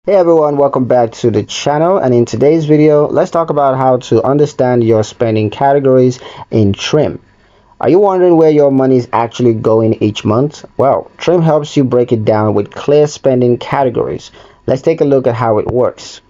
Hey everyone, welcome back to the channel, and in today's video let's talk about how to understand your spending categories in Trim. Are you wondering where your money is actually going each month? Well, Trim helps you break it down with clear spending categories. Let's take a look at how it works.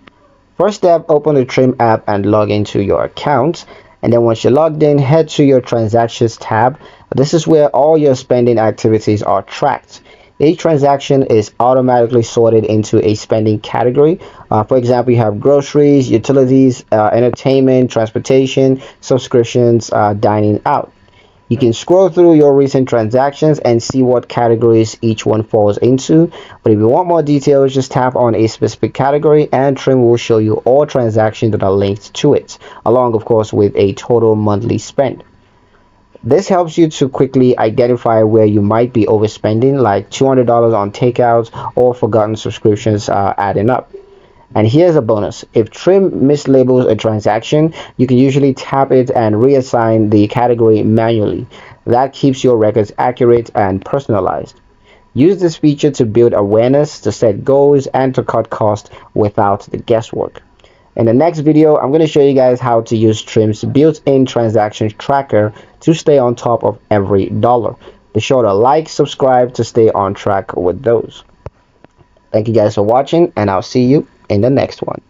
First step, open the Trim app and log into your account, and then once you're logged in, head to your transactions tab. This is where all your spending activities are tracked. Each transaction is automatically sorted into a spending category. For example, you have groceries, utilities, entertainment, transportation, subscriptions, dining out. You can scroll through your recent transactions and see what categories each one falls into. But if you want more details, just tap on a specific category and Trim will show you all transactions that are linked to it, along of course with a total monthly spend. This helps you to quickly identify where you might be overspending, like $200 on takeouts or forgotten subscriptions adding up. And here's a bonus. If Trim mislabels a transaction, you can usually tap it and reassign the category manually. That keeps your records accurate and personalized. Use this feature to build awareness, to set goals, and to cut costs without the guesswork. In the next video, I'm going to show you guys how to use Trim's built-in transaction tracker to stay on top of every dollar. Be sure to like, subscribe to stay on track with those. Thank you guys for watching, and I'll see you in the next one.